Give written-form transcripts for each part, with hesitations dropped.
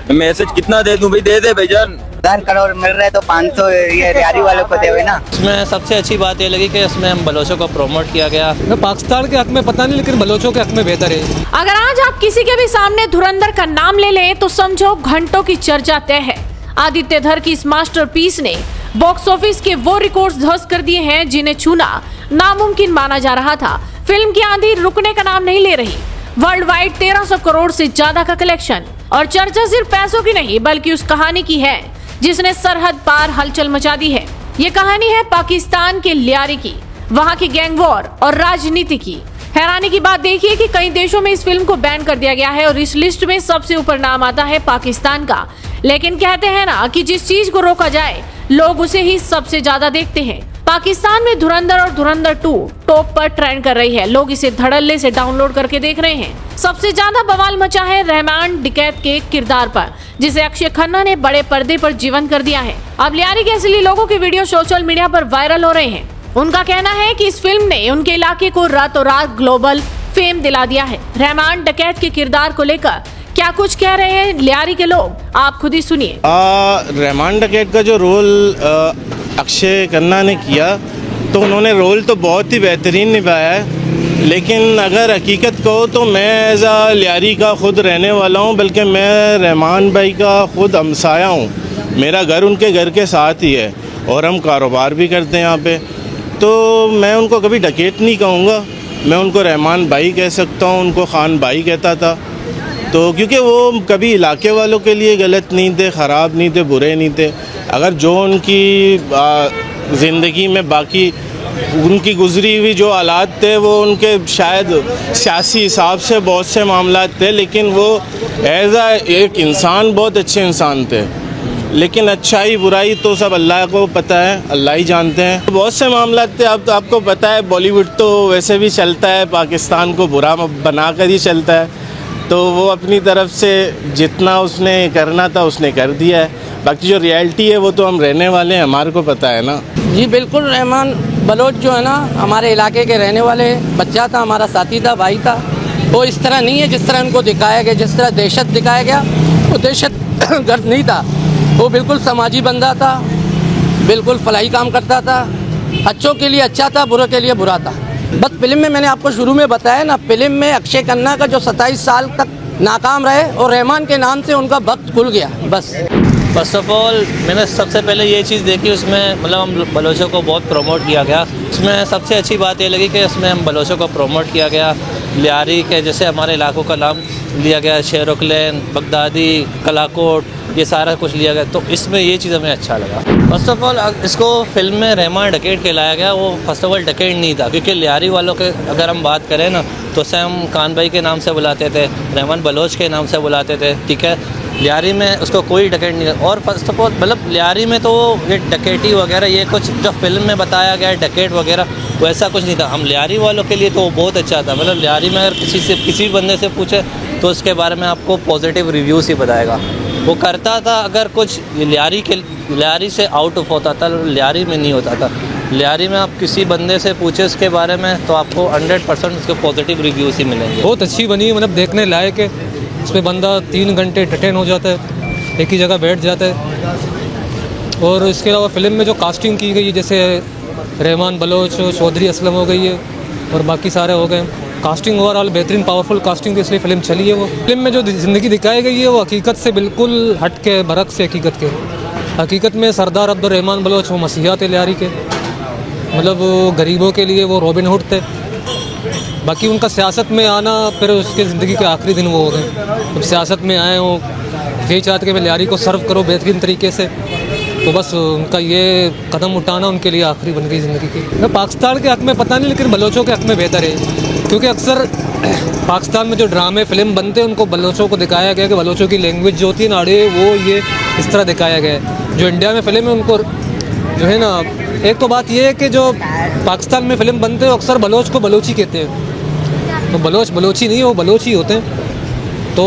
Message कितना दे दूं भाई, दे दे भाईजान। 10 करोड़ मिल रहे तो 500 ये लियारी वालों को देवे ना। इसमें सबसे अच्छी बात ये लगी कि इसमें हम बलोचों को प्रमोट किया गया। पाकिस्तान के हक में पता नहीं, लेकिन बलोचों के हक में बेहतर है। अगर आज आप किसी के भी सामने धुरंधर का नाम ले लें तो समझो घंटों की चर्चा तय है। आदित्य धर की इस मास्टरपीस ने बॉक्स ऑफिस के वो रिकॉर्ड्स ध्वस्त कर दिए हैं जिन्हें छूना नामुमकिन माना जा रहा था। फिल्म की आंधी रुकने का नाम नहीं ले रही। वर्ल्ड वाइड 1300 करोड़ से ज्यादा का कलेक्शन, और चर्चा सिर्फ पैसों की नहीं बल्कि उस कहानी की है जिसने सरहद पार हलचल मचा दी है। ये कहानी है पाकिस्तान के लियारी की, वहाँ की गैंग वॉर और राजनीति की। हैरानी की बात देखिए कि कई देशों में इस फिल्म को बैन कर दिया गया है और इस लिस्ट में सबसे ऊपर नाम आता है पाकिस्तान का। लेकिन कहते हैं ना कि जिस चीज को रोका जाए लोग उसे ही सबसे ज्यादा देखते हैं। पाकिस्तान में धुरंधर और धुरंधर 2 टॉप पर ट्रेंड कर रही है। लोग इसे धड़ल्ले से डाउनलोड करके देख रहे हैं। सबसे ज्यादा बवाल मचा है रहमान डकैत के किरदार पर, जिसे अक्षय खन्ना ने बड़े पर्दे पर जीवंत कर दिया है। अब लियारी के असली लोगों के वीडियो सोशल मीडिया पर वायरल हो रहे हैं। उनका कहना है कि इस फिल्म ने उनके इलाके को रातों रात ग्लोबल फेम दिला दिया है। रहमान डकैत के किरदार को लेकर क्या कुछ कह रहे हैं लियारी के लोग, आप खुद ही सुनिए। रहमान डकैत का जो रोल अक्षय खन्ना ने किया तो उन्होंने रोल तो बहुत ही बेहतरीन निभाया है, लेकिन अगर हकीकत कहो तो मैं एज आ लियारी का ख़ुद रहने वाला हूँ, बल्कि मैं रहमान भाई का ख़ुद हमसाया हूँ। मेरा घर उनके घर के साथ ही है और हम कारोबार भी करते हैं यहाँ पे। तो मैं उनको कभी डकैत नहीं कहूँगा, मैं उनको रहमान भाई कह सकता हूँ, उनको खान भाई कहता था। तो क्योंकि वो कभी इलाके वालों के लिए गलत नहीं थे, ख़राब नहीं थे, बुरे नहीं थे। अगर जो उनकी ज़िंदगी में बाकी उनकी गुजरी हुई जो हालात थे वो उनके शायद सियासी हिसाब से बहुत से मामलात थे, लेकिन वो एज आ एक इंसान बहुत अच्छे इंसान थे। लेकिन अच्छाई बुराई तो सब अल्लाह को पता है, अल्लाह ही जानते हैं। बहुत से मामलात थे। अब तो आपको पता है बॉलीवुड तो वैसे भी चलता है, पाकिस्तान को बुरा बना कर ही चलता है। तो वो अपनी तरफ से जितना उसने करना था उसने कर दिया है। बाकी जो रियलिटी है वो तो हम रहने वाले हैं, हमारे को पता है ना। जी बिल्कुल, रहमान बलोच जो है ना हमारे इलाके के रहने वाले बच्चा था, हमारा साथी था, भाई था। वो इस तरह नहीं है जिस तरह उनको दिखाया गया, जिस तरह दहशत दिखाया गया वो दहशत गर्द नहीं था। वो बिल्कुल समाजी बंदा था, बिल्कुल फलाही काम करता था, अच्छों के लिए अच्छा था, बुरों के लिए बुरा था। बस फिल्म में मैंने आपको शुरू में बताया ना, फिल्म में अक्षय खन्ना का जो 27 साल तक नाकाम रहे और रहमान के नाम से उनका वक्त खुल गया। बस फर्स्ट ऑफ ऑल मैंने सबसे पहले ये चीज़ देखी, उसमें मतलब हम बलोचों को बहुत प्रमोट किया गया। उसमें सबसे अच्छी बात ये लगी कि उसमें हम बलोचों को प्रमोट किया गया। लियारी के जैसे हमारे इलाकों का नाम लिया गया, शेरोकलैन, बगदादी, कलाकोट, ये सारा कुछ लिया गया। तो इसमें ये चीज़ हमें अच्छा लगा। फर्स्ट ऑफ ऑल इसको फिल्म में रहमान डकैत कहलाया गया, वो फर्स्ट ऑफ ऑल डकैत नहीं था, क्योंकि लियारी वालों के अगर हम बात करें ना तो उसे हम खान भाई के नाम से बुलाते थे, रहमान बलोच के नाम से बुलाते थे, ठीक है। लियारी में उसको कोई डकैत नहीं था। और फर्स्ट ऑफ ऑल मतलब लियारी में तो ये डकैती वगैरह ये कुछ जो फिल्म में बताया गया है डकैत वगैरह वैसा कुछ नहीं था। हम लियारी वालों के लिए तो वो बहुत अच्छा था। मतलब लियारी में अगर किसी बंदे से पूछे तो उसके बारे में आपको पॉजिटिव रिव्यूज़ ही बताएगा। वो करता था अगर कुछ लियारी से आउट ऑफ होता था, लियारी में नहीं होता था। लियारी में आप किसी बंदे से पूछे उसके बारे में तो आपको 100% उसके पॉजिटिव रिव्यूज़ ही मिलेंगे। बहुत अच्छी बनी, मतलब देखने लायक है। इसमें बंदा 3 घंटे एंटरटेन हो जाता है, एक ही जगह बैठ जाता है। और इसके अलावा फिल्म में जो कास्टिंग की गई है, जैसे रहमान बलोच, चौधरी असलम हो गई है और बाकी सारे हो गए। कास्टिंग ओवरऑल बेहतरीन पावरफुल कास्टिंग की इसलिए फिल्म चली है। वो फिल्म में जो ज़िंदगी दिखाई गई है वो हकीकत से बिल्कुल हट के बरक से हकीकत में सरदार अब्दुर्रहमान बलोच वो मसीहा थे लियारी के, मतलब वो गरीबों के लिए वो रॉबिन हुड थे। बाकी उनका सियासत में आना फिर उसके ज़िंदगी के आखिरी दिन वो हो गए। जब सियासत में आए वो यही चाहते कि मैं लियारी को सर्व करो बेहतरीन तरीके से, तो बस उनका ये कदम उठाना उनके लिए आखिरी बन गई ज़िंदगी की। पाकिस्तान के हक़ में पता नहीं, लेकिन बलोचों के हक़ में बेहतर है, क्योंकि अक्सर पाकिस्तान में जो ड्रामे फिल्म बनते हैं उनको बलोचों को दिखाया गया कि बलोचों की लैंग्वेज जो होती है ना अड़े वो ये इस तरह दिखाया गया है। जो इंडिया में फिल्म है उनको जो है ना, एक तो बात ये है कि जो पाकिस्तान में फिल्म बनते हैं अक्सर बलोच को बलोची कहते हैं, तो बलोच बलोची नहीं है, वो बलोची होते हैं। तो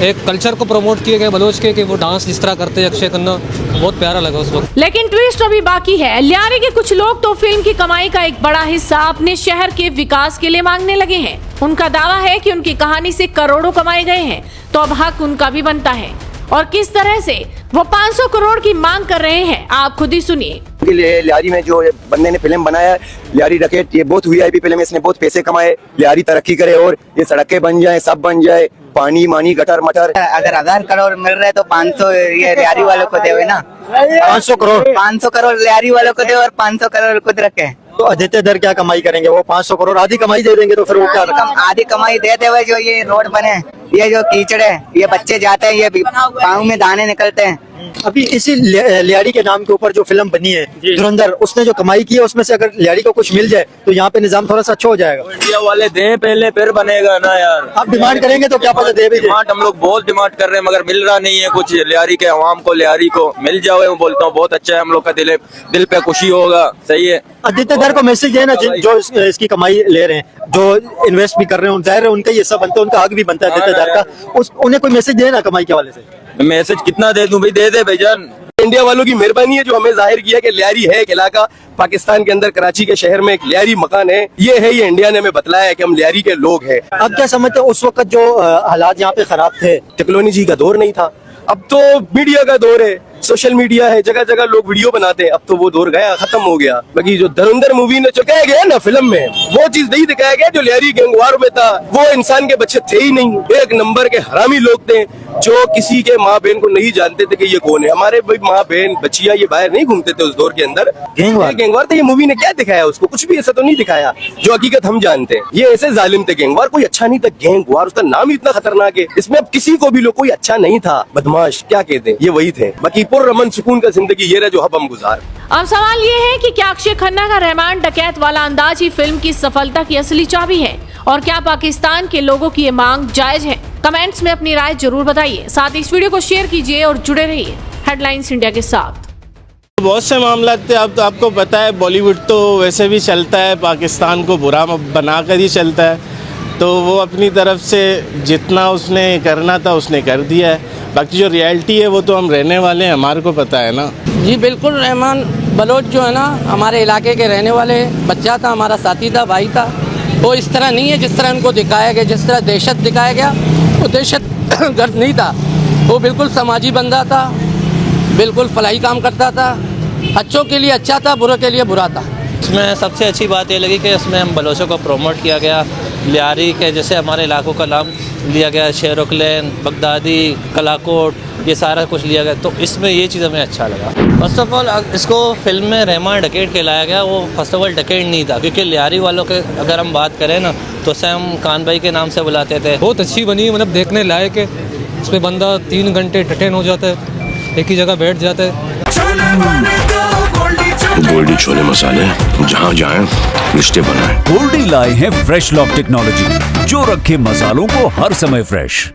एक कल्चर को प्रमोट किए गए बलोच के कि वो डांस जिस तरह करते हैं अक्षय खन्ना, बहुत प्यारा लगा उस वक्त। लेकिन ट्विस्ट अभी बाकी है। लियारी के कुछ लोग तो फिल्म की कमाई का एक बड़ा हिस्सा अपने शहर के विकास के लिए मांगने लगे हैं। उनका दावा है कि उनकी कहानी से करोड़ों कमाए गए हैं, तो अब हक उनका भी बनता है। और किस तरह से वो 500 करोड़ की मांग कर रहे हैं, आप खुद ही सुनिए। के लिए लियारी में जो बंदे ने फिल्म बनाया है, लियारी डकैत, ये बहुत वीआईपी फिल्म है, इसने बहुत पैसे कमाए, लियारी तरक्की करे और ये सड़कें बन जाए, सब बन जाए, पानी मानी गटर मटर। अगर 1000 करोड़ मिल रहे तो 500 ये लियारी वालों को दे ना। 500 करोड़ 500 करोड़ लियारी वालों को दे और 500 करोड़ खुद रखे। तो आदित्य धर क्या कमाई करेंगे? वो 500 करोड़ आधी कमाई दे देंगे तो फिर वो क्या आधी कमाई देते हुए जो ये रोड बने, ये जो कीचड़ है, ये बच्चे जाते हैं, ये पाँव में दाने निकलते हैं। अभी इसी लियारी के नाम के ऊपर जो फिल्म बनी है धुरंधर, उसने जो कमाई की है उसमें से अगर लियारी को कुछ मिल जाए तो यहाँ पे निजाम थोड़ा सा अच्छा हो जाएगा। इंडिया वाले दे पहले फिर बनेगा ना यार। आप डिमांड करेंगे तो क्या पता दे भी दे। डिमांड हम लोग बहुत डिमांड कर रहे हैं मगर मिल रहा नहीं है कुछ। लियारी के अवाम को, लियारी को मिल जाओ, मैं बोलता हूँ बहुत अच्छा है, हम लोग का दिल पे खुशी होगा। सही है। आदित्य धर को मैसेज देना जो इसकी कमाई ले रहे हैं, जो इन्वेस्ट भी कर रहे हैं, जाहिर है उनका ये सब बनता है, उनका हक भी बनता है आदित्य धर का। उन्हें कोई मैसेज देना कमाई के हवाले से। मैसेज कितना दे दूं भाई? दे दे भाईजान। इंडिया वालों की मेहरबानी है जो हमें जाहिर किया कि लियारी है एक इलाका पाकिस्तान के अंदर, कराची के शहर में एक लियारी मकान है। ये इंडिया ने हमें बतलाया है कि हम लियारी के लोग हैं। अब क्या समझते हो उस वक्त जो हालात यहाँ पे खराब थे? टेक्नोलॉजी का दौर नहीं था, अब तो मीडिया का दौर है, सोशल मीडिया है, जगह जगह लोग वीडियो बनाते हैं। अब तो वो दौर गया, खत्म हो गया। बाकी जो धुरंधर मूवी में दिखाया गया ना फिल्म में, वो चीज नहीं दिखाया गया जो लियारी गैंगवार में था। वो इंसान के बच्चे थे ही नहीं, एक नंबर के हरामी लोग थे जो किसी के माँ बहन को नहीं जानते थे कि ये कौन है। हमारे भाई माँ बहन बच्चियां ये बाहर नहीं घूमते थे उस दौर के अंदर। गैंगवार थे। ये मूवी ने क्या दिखाया? उसको कुछ भी ऐसा तो नहीं दिखाया जो हकीकत हम जानते हैं। ये ऐसे जालिम थे गैंगवार, कोई अच्छा नहीं था। गैंगवार उसका नाम ही इतना खतरनाक है, इसमें अब किसी को भी लोग कोई अच्छा नहीं था, बदमाश क्या कहते हैं, ये वही थे। बाकी पुरअमन सुकून का जिंदगी ये रहा जो अब हम गुजार। अब सवाल ये है कि क्या अक्षय खन्ना का रहमान डकैत वाला अंदाज ही फिल्म की सफलता की असली चाबी है, और क्या पाकिस्तान के लोगों की ये मांग जायज है? कमेंट्स में अपनी राय जरूर बताइए। साथ ही इस वीडियो को शेयर कीजिए और जुड़े रहिए हेडलाइंस इंडिया के साथ। बहुत से मामला थे। अब तो आपको पता है बॉलीवुड तो वैसे भी चलता है, पाकिस्तान को बुरा बनाकर ही चलता है, तो वो अपनी तरफ से जितना उसने करना था उसने कर दिया है। बाकी जो रियलिटी है वो तो हम रहने वाले हैं, हमारे को पता है ना। जी बिल्कुल, रहमान बलोच जो है ना हमारे इलाके के रहने वाले बच्चा था, हमारा साथी था, भाई था। वो इस तरह नहीं है जिस तरह उनको दिखाया गया, जिस तरह दहशत दिखाया गया, वो दहशत गर्द नहीं था। वो बिल्कुल समाजी बंदा था, बिल्कुल फलाही काम करता था, अच्छों के लिए अच्छा था, बुरों के लिए बुरा था। इसमें सबसे अच्छी बात ये लगी कि इसमें हम बलोचों को प्रमोट किया गया। लियारी के जैसे हमारे इलाकों का नाम लिया गया, शेरोकलैन, बगदादी, कलाकोट, ये सारा कुछ लिया गया, तो इसमें ये चीज़ हमें अच्छा लगा। फर्स्ट ऑफ ऑल इसको फिल्म में रहमान डकैत कहलाया गया, वो फर्स्ट ऑफ ऑल डकैत नहीं था, क्योंकि लियारी वालों के अगर हम बात करें ना तो उसे हम कान भाई के नाम से बुलाते थे। बहुत अच्छी बनी है, मतलब देखने लायक है। इसमें बंदा 3 घंटे एंटरटेन हो जाता है, एक ही जगह बैठ जाता है। गोल्डी छोले मसाले, जहाँ जाएं रिश्ते बनाएं। गोल्डी लाए हैं फ्रेश लॉक टेक्नोलॉजी, जो रखे मसालों को हर समय फ्रेश।